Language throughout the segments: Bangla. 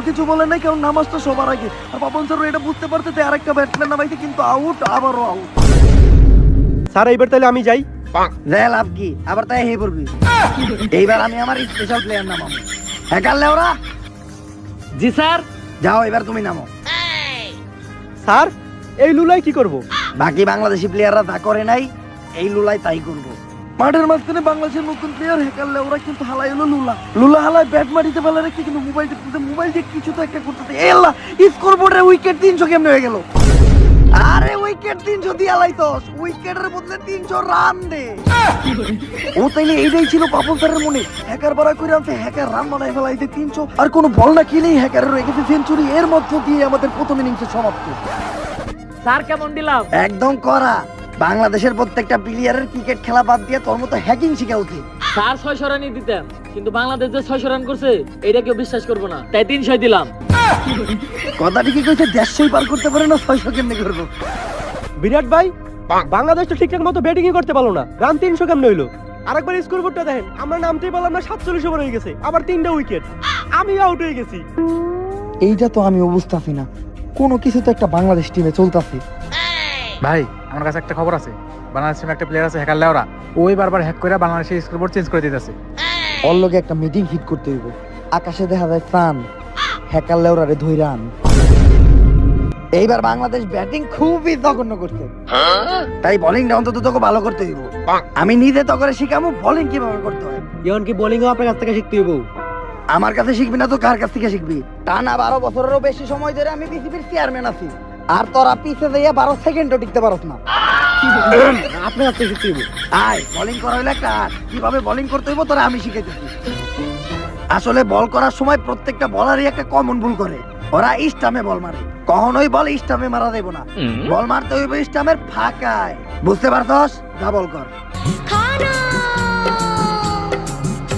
কিছু বলে নাই, কারণ নামাজ তো সবার আগে। আর পাপন স্যার এটা বুঝতে পারতে যে আরেকটা ব্যাটসম্যান নামাইতে কিন্তু আউট, আবারও আউট। স্যার এইবার তাহলে আমি যাই। যাই লাভ কি, আবার তাই হে করবি। এইবার আমি আমার স্পেশাল প্লেয়ার নামাবো। হ্যাকার লেওরা, জি স্যার। যাও এবার তুমি নামো। স্যার এই লুলাই কি করব? বাকি বাংলাদেশি প্লেয়াররা যা করে নাই, এই লুলাই তাই করবো। মাঠের মাঝখানে বাংলাদেশের নতুন প্লেয়ার হ্যাকার লেওরা কিন্তু হালাই হলো লুলা। লুলা হালাই ব্যাট মারিতে পারলে রেখে কিন্তু মোবাইল দিয়ে কিছু তো একটা করতেছে। এল্লা স্কোর বোর্ডে উইকেট 300 কেমনে হয়ে গেল? আরে উইকেট 300 দিয়ে আলাইতস, উইকেটের বদলে 300 রান দে। ও তাইলে এইটাই ছিল পাপন স্যারের মনে। হ্যাকার বাড়া করে আনছে, হ্যাকার রান বানায় ফেলাইছে 300, আর কোনো বল না খেলেই হ্যাকারের হয়ে গেছে সেঞ্চুরি। এর মধ্য দিয়ে আমাদের প্রথম ইনিংসের সমাপ্তি। স্যার কেমন দিলাম? একদম করা। বাংলাদেশের প্রত্যেকটা প্লেয়ারের ক্রিকেট খেলা বাদ দিয়ে তোর মতো হ্যাকিং শিখা উচিত। স্যার 600 রানই দিতাম, কিন্তু বাংলাদেশ যে 600 রান করছে এটা কেউ বিশ্বাস করবো না, তাই 300 দিলাম। কথা ঠিকই কইছে, 150 পার করতে পারে না, 600 কেমনে করবো? বিরাট ভাই, বাংলাদেশ তো ঠিকঠাক মতো ব্যাটিংই করতে পারলো না, রান 300 কেমনে হইলো? আরেকবার স্কোর বোর্ডটা দেখেন, আমরা নামতেই পারলাম না, 47 ওভার হয়ে গেছে, আবার 3টা উইকেট, আমি আউট হয়ে গেছি। এইটা তো আমি বুঝতাছি না, কোনো কিছু তো একটা বাংলাদেশ টিমে চলতেছে। ভাই আমার কাছে একটা খবর আছে, বাংলাদেশ টিমে একটা প্লেয়ার আছে হ্যাকার লেওরা, ওই বারবার হ্যাক করে বাংলাদেশের স্কোরবোর্ড চেঞ্জ করে দিতেছে। ওর লগে একটা মিটিং ফিট করতে হইব। আকাশে দেখা যায় সান, হ্যাকার লেওরারে ধইরান। এইবার বাংলাদেশ ব্যাটিং খুবই জঘন্য করছে, তাই বোলিংটা অন্তত তোকে ভালো করতে হইব। আমি নিজে তো করে শিখামু বোলিং কিভাবে করতে হয়। এখন কি বোলিংও আপনার কাছ থেকে শিখতে হইব? আমার কাছে শিখবি না তো কার কাছ থেকে শিখবি? টানা 12 বছরেরও বেশি সময় ধরে আমি বিসিবির চেয়ারম্যান আছি, আর তোরা পিছে যাইয়া 12 সেকেন্ডও টিকতে পারছ না। আপনার কাছ থেকে শিখতে হইব। আয় বোলিং করা হইলে একটা art। কিভাবে বোলিং করতে হইব তোরা আমি শিখে দিচ্ছি। আসলে বল করার সময় প্রত্যেকটা বলারই একটা কমন ভুল করে, ওরা স্টাম্পে বল মারে। কখনোই বল স্টাম্পে মারা দেব না, বল মারতে হইব স্টাম্পের ফাঁকায়। বুঝতে পারছস? যা বল কর।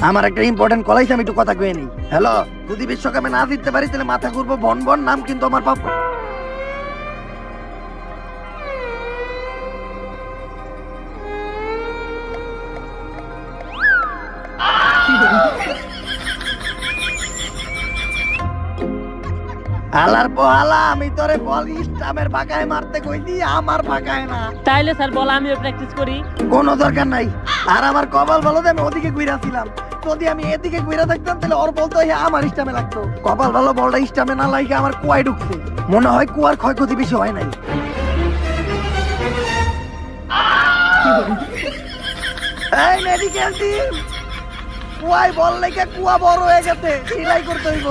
আমার একটা ইম্পর্টেন্ট কল আইছে, আমি একটু কথা কয়ে নেই। হ্যালো, যদি বিশ্বকাপে না জিততে পারি তাহলে মাথা ঘুরবো। বন বন নাম কিন্তু আমার পাপ। আলার পোহালা, আমি তোরে বল স্টাম্পের ফাঁকায় মারতে কইছি, আমার ফাঁকায় না। তাইলে স্যার বল আমিও প্র্যাকটিস করি। কোনো দরকার নাই। আর আমার কপাল ভালো যে আমি ওদিকে ঘুরাছিলাম, যদি আমি এদিকে ঘুরে থাকতাম তাহলে ওর বলতো আমার স্টামে লাগতো। কপাল ভালো বলটা স্টামে না লাগে আমার কুয়ায় ঢুকছে। মনে হয় কুয়ার ক্ষয়ক্ষতি বেশি হয় নাই। এই মেডিকেল টিম, কুয়ায় বল লেগে কুয়া বড় হয়ে গেছে, সেলাই করতে হইব।